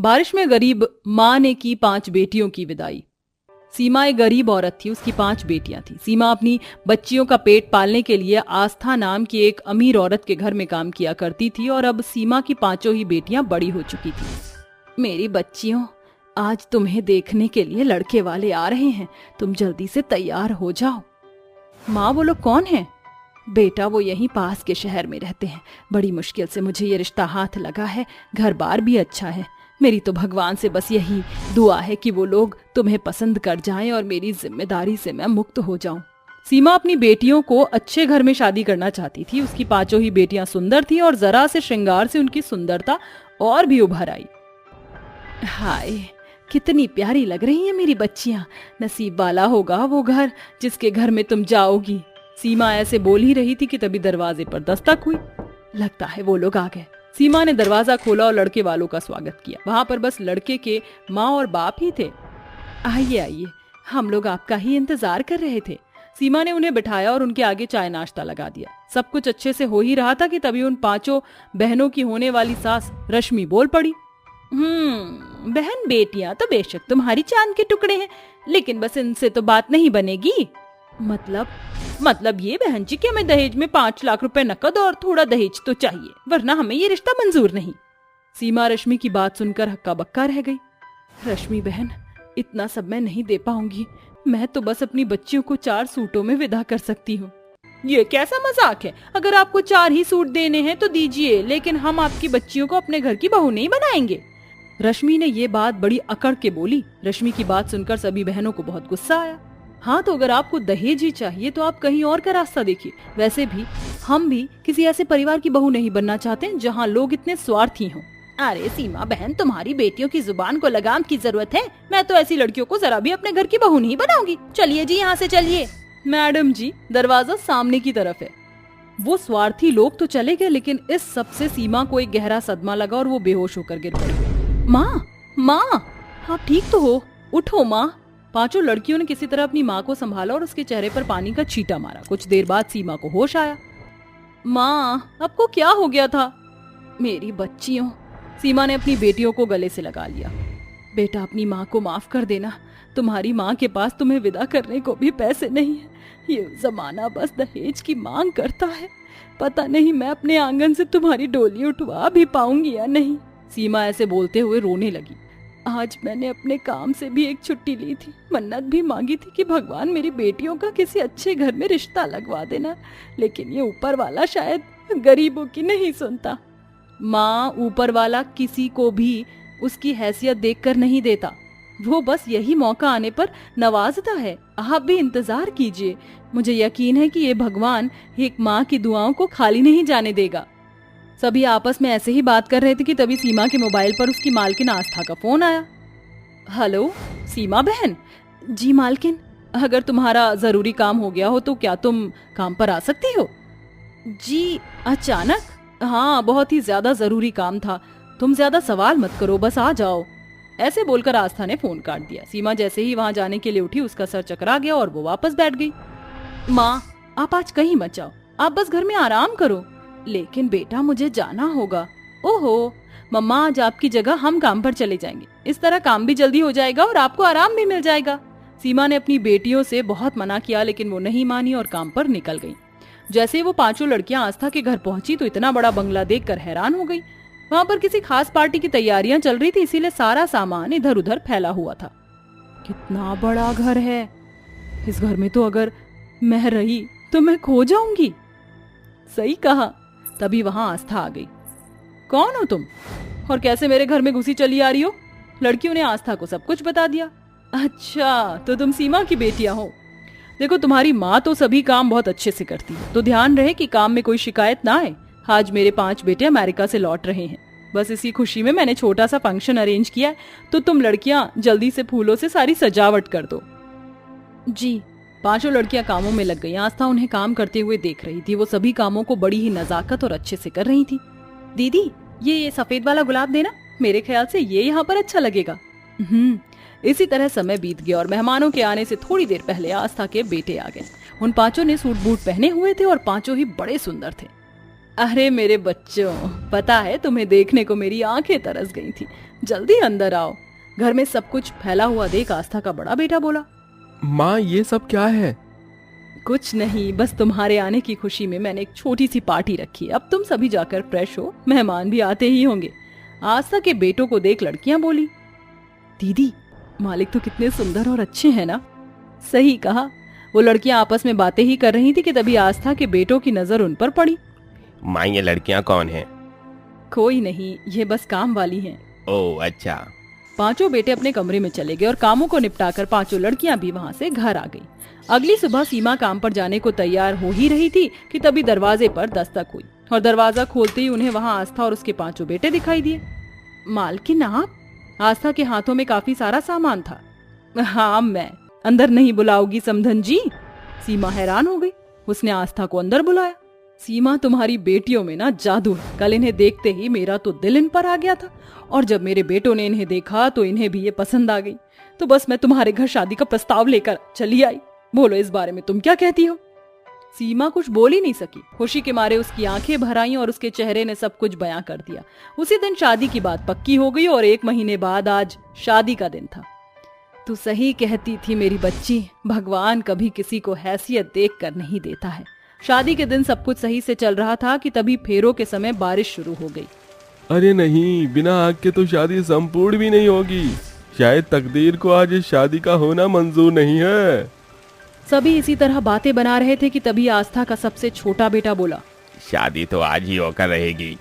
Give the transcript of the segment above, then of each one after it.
बारिश में गरीब माँ ने की 5 बेटियों की विदाई। सीमा एक गरीब औरत थी, उसकी 5 बेटियां थी। सीमा अपनी बच्चियों का पेट पालने के लिए आस्था नाम की एक अमीर औरत के घर में काम किया करती थी और अब सीमा की 5 ही बेटियां बड़ी हो चुकी थी। मेरी बच्चियों, आज तुम्हें देखने के लिए लड़के वाले आ रहे हैं, तुम जल्दी से तैयार हो जाओ। माँ, वो लोग कौन है? बेटा, वो यहीं पास के शहर में रहते हैं। बड़ी मुश्किल से मुझे ये रिश्ता हाथ लगा है, घर बार भी अच्छा है। मेरी तो भगवान से बस यही दुआ है कि वो लोग तुम्हें पसंद कर जाएं और मेरी जिम्मेदारी से मैं मुक्त हो जाऊं। सीमा अपनी बेटियों को अच्छे घर में शादी करना चाहती थी। उसकी 5 ही बेटियां सुंदर थीं और जरा से श्रृंगार से उनकी सुंदरता और भी उभर आई। हाय, कितनी प्यारी लग रही हैं मेरी बच्चियां। नसीब वाला होगा वो घर जिसके घर में तुम जाओगी। सीमा ऐसे बोल ही रही थी कि तभी दरवाजे पर दस्तक हुई। लगता है वो लोग आ गए। सीमा ने दरवाजा खोला और लड़के वालों का स्वागत किया। वहां पर बस लड़के के माँ और बाप ही थे। आइए आइए, हम लोग आपका ही इंतजार कर रहे थे। सीमा ने उन्हें बिठाया और उनके आगे चाय नाश्ता लगा दिया। सब कुछ अच्छे से हो ही रहा था कि तभी उन 5 बहनों की होने वाली सास रश्मि बोल पड़ी। बहन बेटियां तो बेशक तुम्हारी चांद के टुकड़े हैं, लेकिन बस इनसे तो बात नहीं बनेगी। मतलब ये बहन जी कि हमें दहेज में 5 लाख रुपए नकद और थोड़ा दहेज तो चाहिए, वरना हमें ये रिश्ता मंजूर नहीं। सीमा रश्मि की बात सुनकर हक्का बक्का रह गई। रश्मि बहन, इतना सब मैं नहीं दे पाऊंगी। मैं तो बस अपनी बच्चियों को 4 सूटों में विदा कर सकती हूँ। ये कैसा मजाक है? अगर आपको 4 ही सूट देने हैं तो दीजिए, लेकिन हम आपकी बच्चियों को अपने घर की बहू नहीं बनाएंगे। रश्मि ने ये बात बड़ी अकड़ के बोली। रश्मि की बात सुनकर सभी बहनों को बहुत गुस्सा आया। हाँ, तो अगर आपको दहेज ही चाहिए तो आप कहीं और का रास्ता देखिए। वैसे भी हम भी किसी ऐसे परिवार की बहू नहीं बनना चाहते जहाँ लोग इतने स्वार्थी हों। अरे सीमा बहन, तुम्हारी बेटियों की जुबान को लगाम की जरूरत है। मैं तो ऐसी लड़कियों को जरा भी अपने घर की बहू नहीं बनाऊंगी। चलिए जी, यहाँ से चलिए। मैडम जी, दरवाजा सामने की तरफ है। वो स्वार्थी लोग तो चले गए, लेकिन इस सबसे सीमा को एक गहरा सदमा लगा और वो बेहोश होकर गिर पड़ी। माँ, आप ठीक तो हो? उठो माँ। 5 लड़कियों ने किसी तरह अपनी माँ को संभाला और उसके चेहरे पर पानी का छींटा मारा। कुछ देर बाद सीमा को होश आया। माँ, आपको क्या हो गया था? मेरी बच्चियों, सीमा ने अपनी बेटियों को गले से लगा लिया। बेटा, अपनी माँ को माफ कर देना। तुम्हारी माँ के पास तुम्हें विदा करने को भी पैसे नहीं है। ये जमाना बस दहेज की मांग करता है। पता नहीं मैं अपने आंगन से तुम्हारी डोली उठवा भी पाऊंगी या नहीं। सीमा ऐसे बोलते हुए रोने लगी। आज मैंने अपने काम से भी एक छुट्टी ली थी। मन्नत भी मांगी थी कि भगवान मेरी बेटियों का किसी अच्छे घर में रिश्ता लगवा देना, लेकिन ये ऊपर वाला शायद गरीबों की नहीं सुनता। माँ, ऊपर वाला किसी को भी उसकी हैसियत देखकर नहीं देता। वो बस यही मौका आने पर नवाजता है। आप भी इंतजार कीजिए। मुझे यकीन है कि ये भगवान एक माँ की दुआओं को खाली नहीं जाने देगा। सभी आपस में ऐसे ही बात कर रहे थे कि तभी सीमा के मोबाइल पर उसकी मालकिन आस्था का फोन आया। हेलो सीमा बहन। जी मालकिन, अगर तुम्हारा जरूरी काम हो गया हो तो क्या तुम काम पर आ सकती हो? जी, अचानक? हाँ, बहुत ही ज्यादा जरूरी काम था। तुम ज्यादा सवाल मत करो, बस आ जाओ। ऐसे बोलकर आस्था ने फोन काट दिया। सीमा जैसे ही वहां जाने के लिए उठी, उसका सर चकरा गया और वो वापस बैठ गई। माँ, आप आज कहीं मत जाओ, आप बस घर में आराम करो। लेकिन बेटा, मुझे जाना होगा। ओहो मम्मा, आज आपकी जगह हम काम पर चले जाएंगे। इस तरह काम भी जल्दी हो जाएगा और आपको आराम भी मिल जाएगा। सीमा ने अपनी बेटियों से बहुत मना किया, लेकिन वो नहीं मानी और काम पर निकल गई। जैसे ही वो 5 लड़कियां आस्था के घर पहुंची तो इतना बड़ा बंगला देखकर हैरान हो गई। वहां पर किसी खास पार्टी की तैयारियां चल रही थी, इसीलिए सारा सामान इधर उधर फैला हुआ था। कितना बड़ा घर है। इस घर में तो अगर मैं रही तो मैं खो जाऊंगी। सही कहा। तभी वहां आस्था आ गई। कौन हो तुम और कैसे मेरे घर में घुसी चली आ रही हो? लड़कियों ने आस्था को सब कुछ बता दिया। अच्छा, तो तुम सीमा की बेटियां हो। देखो, तुम्हारी माँ तो सभी काम बहुत अच्छे से करती है, तो ध्यान रहे कि काम में कोई शिकायत ना आए। आज मेरे 5 बेटे अमेरिका से लौट रहे हैं। बस इसी खुशी में मैंने छोटा सा फंक्शन अरेंज किया है, तो तुम लड़कियां जल्दी से फूलों से सारी सजावट कर दो। जी। 5 लड़कियां कामों में लग गई। आस्था उन्हें काम करते हुए देख रही थी। वो सभी कामों को बड़ी ही नजाकत और अच्छे से कर रही थी। दीदी, ये सफेद वाला गुलाब देना, मेरे ख्याल से ये यहाँ पर अच्छा लगेगा। इसी तरह समय बीत गया और मेहमानों के आने से थोड़ी देर पहले आस्था के बेटे आ गए। उन 5 ने सूट बूट पहने हुए थे और 5 ही बड़े सुंदर थे। अरे मेरे बच्चों, पता है तुम्हें देखने को मेरी आंखें तरस गई थी। जल्दी अंदर आओ। घर में सब कुछ फैला हुआ देख आस्था का बड़ा बेटा बोला। माँ, ये सब क्या है? कुछ नहीं, बस तुम्हारे आने की खुशी में मैंने एक छोटी सी पार्टी रखी है। अब तुम सभी जाकर फ्रेश हो, मेहमान भी आते ही होंगे। आस्था के बेटों को देख लड़कियां बोली, दीदी मालिक तो कितने सुंदर और अच्छे हैं ना। सही कहा। वो लड़कियां आपस में बातें ही कर रही थी कि तभी आस्था के बेटों की नजर उन पर पड़ी। माँ, ये लड़कियाँ कौन हैं? कोई नहीं, ये बस काम वाली हैं। ओह अच्छा। पांचों बेटे अपने कमरे में चले गए और कामों को निपटाकर पांचों लड़कियां भी वहां से घर आ गई। अगली सुबह सीमा काम पर जाने को तैयार हो ही रही थी कि तभी दरवाजे पर दस्तक हुई और दरवाजा खोलते ही उन्हें वहां आस्था और उसके पांचों बेटे दिखाई दिए। मालकिन आप? आस्था के हाथों में काफी सारा सामान था। हाँ मैं। अंदर नहीं बुलाओगी समधन जी? सीमा हैरान हो गई। उसने आस्था को अंदर बुलाया। सीमा, तुम्हारी बेटियों में ना जादू है। कल इन्हें देखते ही मेरा तो दिल इन पर आ गया था और जब मेरे बेटों ने इन्हें देखा तो इन्हें भी ये पसंद आ गई। तो बस मैं तुम्हारे घर शादी का प्रस्ताव लेकर चली आई। बोलो इस बारे में तुम क्या कहती हो? सीमा कुछ बोल ही नहीं सकी। खुशी के मारे उसकी आंखें भर आईं और उसके चेहरे ने सब कुछ बयां कर दिया। उसी दिन शादी की बात पक्की हो गई और 1 महीने बाद आज शादी का दिन था। तू सही कहती थी मेरी बच्ची, भगवान कभी किसी को हैसियत देख कर नहीं देता है। शादी के दिन सब कुछ सही से चल रहा था कि तभी फेरों के समय बारिश शुरू हो गई। अरे नहीं, बिना आग के तो शादी संपूर्ण भी नहीं होगी। शायद तकदीर को आज इस शादी का होना मंजूर नहीं है। सभी इसी तरह बातें बना रहे थे कि तभी आस्था का सबसे छोटा बेटा बोला, शादी तो आज ही होकर रहेगी।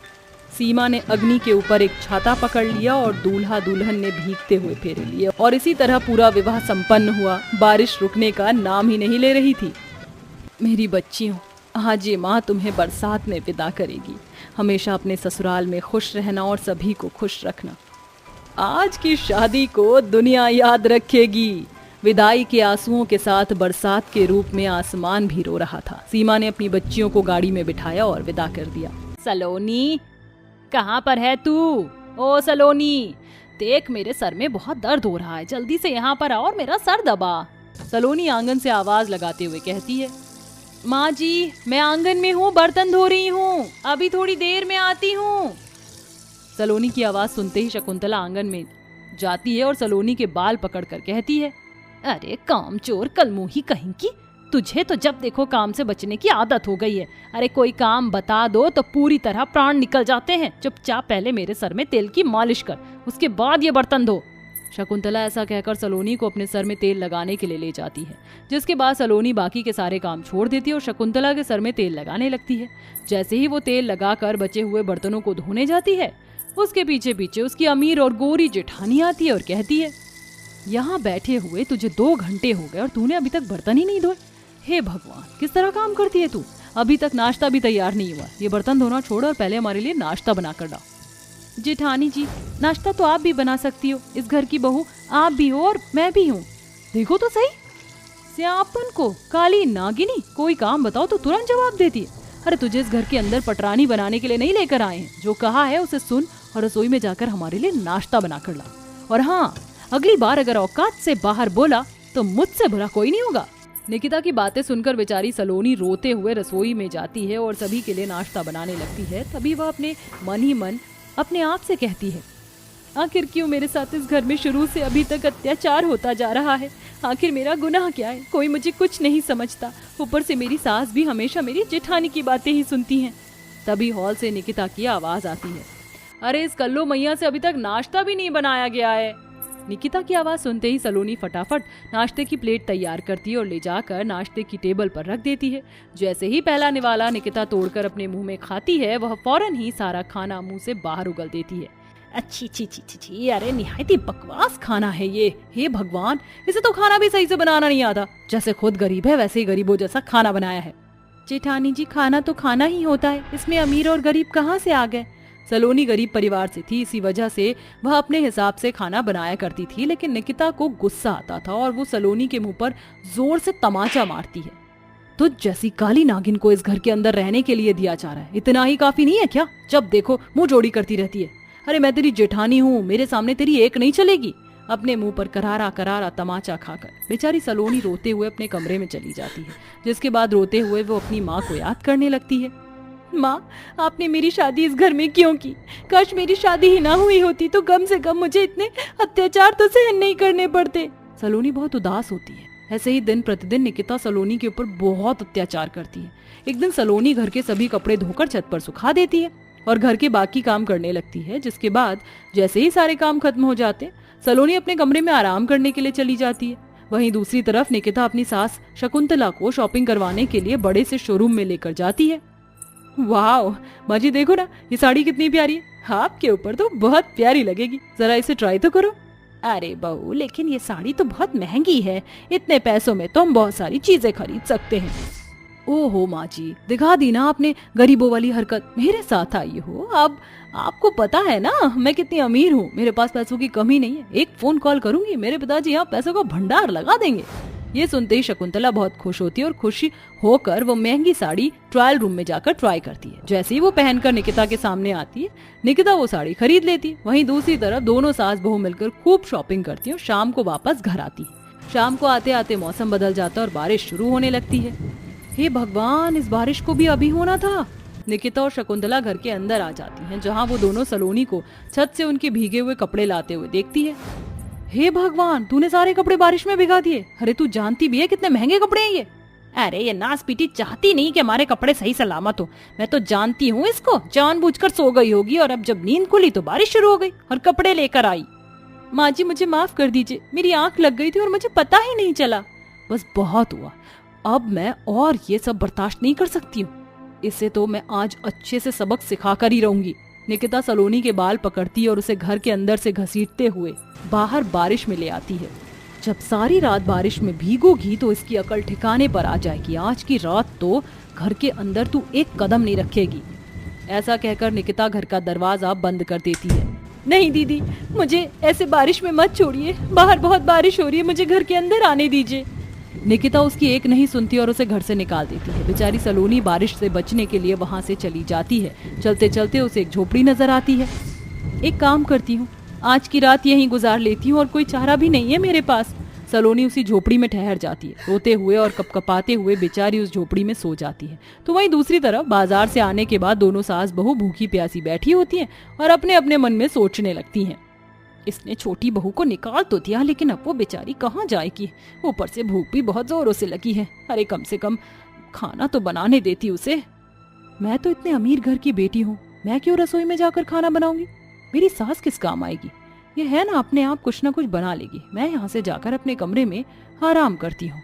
सीमा ने अग्नि के ऊपर एक छाता पकड़ लिया और दूल्हा दुल्हन ने भीगते हुए फेरे लिए और इसी तरह पूरा विवाह संपन्न हुआ। बारिश रुकने का नाम ही नहीं ले रही थी। मेरी बच्चियों, आज ये माँ तुम्हें बरसात में विदा करेगी। हमेशा अपने ससुराल में खुश रहना और सभी को खुश रखना। आज की शादी को दुनिया याद रखेगी। विदाई के आंसुओं के साथ बरसात के रूप में आसमान भी रो रहा था। सीमा ने अपनी बच्चियों को गाड़ी में बिठाया और विदा कर दिया। सलोनी, कहाँ पर है तू? ओ सलोनी, देख मेरे सर में बहुत दर्द हो रहा है, जल्दी से यहाँ पर आओ और मेरा सर दबा। सलोनी आंगन से आवाज लगाते हुए कहती है, माँ जी मैं आंगन में हूँ, बर्तन धो रही हूँ, अभी थोड़ी देर में आती हूँ। सलोनी की आवाज सुनते ही शकुंतला आंगन में जाती है और सलोनी के बाल पकड़कर कहती है, अरे कामचोर कलमुही कहीं की, तुझे तो जब देखो काम से बचने की आदत हो गई है। अरे कोई काम बता दो तो पूरी तरह प्राण निकल जाते हैं। चुपचाप पहले मेरे सर में तेल की मालिश कर, उसके बाद ये बर्तन धो। शकुंतला ऐसा कहकर सलोनी को अपने सर में तेल लगाने के लिए ले जाती है, जिसके बाद सलोनी बाकी के सारे काम छोड़ देती है और शकुंतला के सर में तेल लगाने लगती है। जैसे ही वो तेल लगाकर बचे हुए बर्तनों को धोने जाती है, उसके पीछे पीछे उसकी अमीर और गोरी जेठानी आती है और कहती है, यहाँ बैठे हुए तुझे 2 घंटे हो गए और तूने अभी तक बर्तन ही नहीं धोए। हे भगवान, किस तरह काम करती है तू? अभी तक नाश्ता भी तैयार नहीं हुआ। ये बर्तन धोना छोड़ और पहले हमारे लिए नाश्ता बना कर डाल। जेठानी जी, नाश्ता तो आप भी बना सकती हो, इस घर की बहू आप भी हो और मैं भी हूँ। देखो तो सही, स्यापन को काली नागिनी, कोई काम बताओ तो तुरंत जवाब देती है। अरे तुझे इस घर के अंदर पटरानी बनाने के लिए नहीं लेकर आए हैं। जो कहा है उसे सुन और रसोई में जाकर हमारे लिए नाश्ता बना कर ला। और हाँ, अगली बार अगर औकात से बाहर बोला तो मुझसे बुरा कोई नहीं होगा। निकिता की बातें सुनकर बेचारी सलोनी रोते हुए रसोई में जाती है और सभी के लिए नाश्ता बनाने लगती है। तभी वह अपने मन ही मन अपने आप से कहती है, आखिर क्यों मेरे साथ इस घर में शुरू से अभी तक अत्याचार होता जा रहा है? आखिर मेरा गुनाह क्या है? कोई मुझे कुछ नहीं समझता। ऊपर से मेरी सास भी हमेशा मेरी जेठानी की बातें ही सुनती हैं। तभी हॉल से निकिता की आवाज आती है, अरे इस कल्लू मैया से अभी तक नाश्ता भी नहीं बनाया गया है। निकिता की आवाज सुनते ही सलोनी फटाफट नाश्ते की प्लेट तैयार करती है और ले जाकर नाश्ते की टेबल पर रख देती है। जैसे ही पहला निवाला निकिता तोड़कर अपने मुंह में खाती है, वह फौरन ही सारा खाना मुंह से बाहर उगल देती है। अच्छी ची ची ची ची, अरे निहायती बकवास खाना है ये। हे भगवान, इसे तो खाना भी सही से बनाना नहीं आता। जैसे खुद गरीब है वैसे ही गरीबों जैसा खाना बनाया है। जेठानी जी, खाना तो खाना ही होता है, इसमें अमीर और गरीब कहाँ से आ गए? सलोनी गरीब परिवार से थी, इसी वजह से वह अपने हिसाब से खाना बनाया करती थी। लेकिन निकिता को गुस्सा आता था और वो सलोनी के मुंह पर जोर से तमाचा मारती है। तो जैसी काली नागिन को इस घर के अंदर रहने के लिए दिया जा रहा है, इतना ही काफी नहीं है क्या? जब देखो मुंह जोड़ी करती रहती है। अरे मैं तेरी जेठानी हूँ, मेरे सामने तेरी एक नहीं चलेगी। अपने मुंह पर करारा करारा तमाचा खाकर बेचारी सलोनी रोते हुए अपने कमरे में चली जाती है, जिसके बाद रोते हुए वो अपनी माँ को याद करने लगती है। माँ, आपने मेरी शादी इस घर में क्यों की? काश मेरी शादी ही ना हुई होती तो कम से कम मुझे इतने अत्याचार तो सहन नहीं करने पड़ते। सलोनी बहुत उदास होती है। ऐसे ही दिन प्रतिदिन निकिता सलोनी के ऊपर बहुत अत्याचार करती है। एक दिन सलोनी घर के सभी कपड़े धोकर छत पर सुखा देती है और घर के बाकी काम करने लगती है, जिसके बाद जैसे ही सारे काम खत्म हो जाते सलोनी अपने कमरे में आराम करने के लिए चली जाती है। वहीं दूसरी तरफ निकिता अपनी सास शकुंतला को शॉपिंग करवाने के लिए बड़े से शोरूम में लेकर जाती है। वाह माँ जी, देखो ना ये साड़ी कितनी प्यारी है, आपके ऊपर तो बहुत प्यारी लगेगी, जरा इसे ट्राई तो करो। अरे बहू, लेकिन ये साड़ी तो बहुत महंगी है, इतने पैसों में तो हम बहुत सारी चीजें खरीद सकते हैं। ओहो माँ जी, दिखा दी ना आपने गरीबों वाली हरकत, मेरे साथ आई हो। अब आपको पता है ना मैं कितनी अमीर हूँ, मेरे पास पैसों की कमी नहीं है। एक फोन कॉल करूंगी, मेरे पिताजी यहाँ पैसों का भंडार लगा देंगे। ये सुनते ही शकुंतला बहुत खुश होती है और खुशी होकर वो महंगी साड़ी ट्रायल रूम में जाकर ट्राई करती है। जैसे ही वो पहनकर निकिता के सामने आती है, निकिता वो साड़ी खरीद लेती है। वहीं दूसरी तरफ दोनों सास बहू मिलकर खूब शॉपिंग करती है और शाम को वापस घर आती है। शाम को आते आते मौसम बदल जाता है और बारिश शुरू होने लगती है। हे भगवान, इस बारिश को भी अभी होना था। निकिता और शकुंतला घर के अंदर आ जाती हैं, जहाँ वो दोनों सलोनी को छत से उनके भीगे हुए कपड़े लाते हुए देखती है। हे भगवान, तूने सारे कपड़े बारिश में भिगा दिए। अरे तू जानती भी है कितने महंगे कपड़े हैं ये। अरे ये नास पीटी चाहती नहीं कि हमारे कपड़े सही सलामत हो। मैं तो जानती हूँ इसको, जानबूझकर सो गई होगी और अब जब नींद खुली तो बारिश शुरू हो गई और कपड़े लेकर आई। माँ जी मुझे माफ कर दीजिए, मेरी आंख लग गई थी और मुझे पता ही नहीं चला। बस बहुत हुआ, अब मैं और ये सब बर्दाश्त नहीं कर सकती हूँ। इसे तो मैं आज अच्छे से सबक सिखा कर ही रहूंगी। निकिता सलोनी के बाल पकड़ती और उसे घर के अंदर से घसीटते हुए बाहर बारिश में ले आती है। जब सारी रात बारिश में भीगोगी तो इसकी अकल ठिकाने पर आ जाएगी। आज की रात तो घर के अंदर तू एक कदम नहीं रखेगी। ऐसा कहकर निकिता घर का दरवाजा बंद कर देती है। नहीं दीदी, मुझे ऐसे बारिश में मत छोड़िए, बाहर बहुत बारिश हो रही है, मुझे घर के अंदर आने दीजिए। निकिता उसकी एक नहीं सुनती और उसे घर से निकाल देती है। बेचारी सलोनी बारिश से बचने के लिए वहां से चली जाती है। चलते चलते उसे एक झोपड़ी नजर आती है। एक काम करती हूँ, आज की रात यहीं गुजार लेती हूँ और कोई चारा भी नहीं है मेरे पास। सलोनी उसी झोपड़ी में ठहर जाती है। रोते हुए और कपकपाते हुए बेचारी उस झोपड़ी में सो जाती है। तो वहीं दूसरी तरफ बाजार से आने के बाद दोनों सास बहू भूखी प्यासी बैठी होती हैं और अपने अपने मन में सोचने लगती हैं। इसने छोटी बहू को निकाल तो दिया, लेकिन अब वो बेचारी कहाँ जाएगी। ऊपर से भूख भी बहुत जोरों से लगी है। अरे कम से कम खाना तो बनाने देती उसे। मैं तो इतने अमीर घर की बेटी हूँ, मैं क्यों रसोई में जाकर खाना बनाऊंगी। मेरी सास किस काम आएगी, ये है ना अपने आप कुछ ना कुछ बना लेगी। मैं यहाँ से जाकर अपने कमरे में आराम करती हूँ,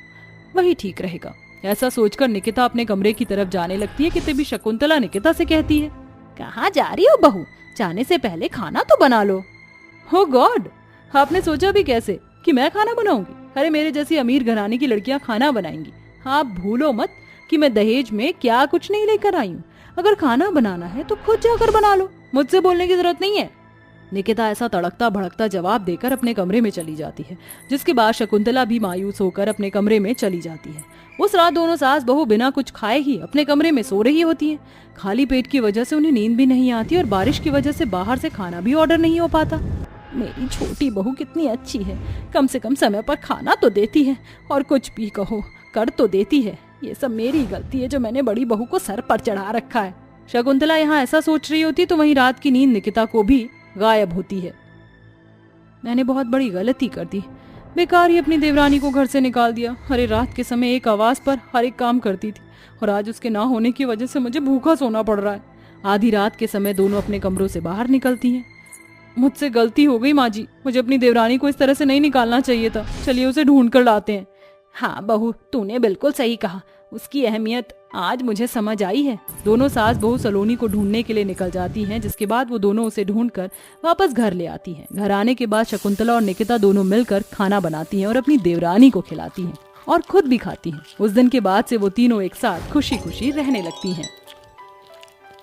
वही ठीक रहेगा। ऐसा सोचकर निकिता अपने कमरे की तरफ जाने लगती है कि तभी शकुंतला निकिता से कहती है, कहाँ जा रही हो बहू, जाने से पहले खाना तो बना लो। हो गॉड, आपने सोचा भी कैसे कि मैं खाना बनाऊंगी। अरे मेरे जैसी अमीर घराने की लड़कियां खाना बनाएंगी। आप भूलो मत कि मैं दहेज में क्या कुछ नहीं लेकर आई हूँ। अगर खाना बनाना है तो खुद जाकर बना लो, मुझसे बोलने की जरूरत नहीं है। निकिता ऐसा तड़कता भड़कता जवाब देकर अपने कमरे में चली जाती है, जिसके बाद शकुंतला भी मायूस होकर अपने कमरे में चली जाती है। उस रात दोनों सास बहू बिना कुछ खाए ही अपने कमरे में सो रही होती हैं। खाली पेट की वजह से उन्हें नींद भी नहीं आती और बारिश की वजह से बाहर से खाना भी ऑर्डर नहीं हो पाता। मेरी छोटी बहू कितनी अच्छी है, कम से कम समय पर खाना तो देती है और कुछ भी कहो कर तो देती है। ये सब मेरी गलती है जो मैंने बड़ी बहू को सर पर चढ़ा रखा है। शकुंतला यहाँ ऐसा सोच रही होती तो वहीं रात की नींद निकिता को भी गायब होती है। मैंने बहुत बड़ी गलती कर दी, बेकार ही अपनी देवरानी को घर से निकाल दिया। अरे रात के समय एक आवाज पर हर एक काम करती थी और आज उसके ना होने की वजह से मुझे भूखा सोना पड़ रहा है। आधी रात के समय दोनों अपने कमरों से बाहर निकलती हैं। मुझसे गलती हो गई माँ जी, मुझे अपनी देवरानी को इस तरह से नहीं निकालना चाहिए था। चलिए उसे ढूंढ कर लाते हैं। हाँ बहू, तूने बिल्कुल सही कहा, उसकी अहमियत आज मुझे समझ आई है। दोनों सास बहू सलोनी को ढूंढने के लिए निकल जाती हैं, जिसके बाद वो दोनों उसे ढूंढकर वापस घर ले आती हैं। घर आने के बाद शकुंतला और निकिता दोनों मिलकर खाना बनाती हैं और अपनी देवरानी को खिलाती हैं और खुद भी खाती हैं। उस दिन के बाद से वो तीनों एक साथ खुशी खुशी रहने लगती हैं।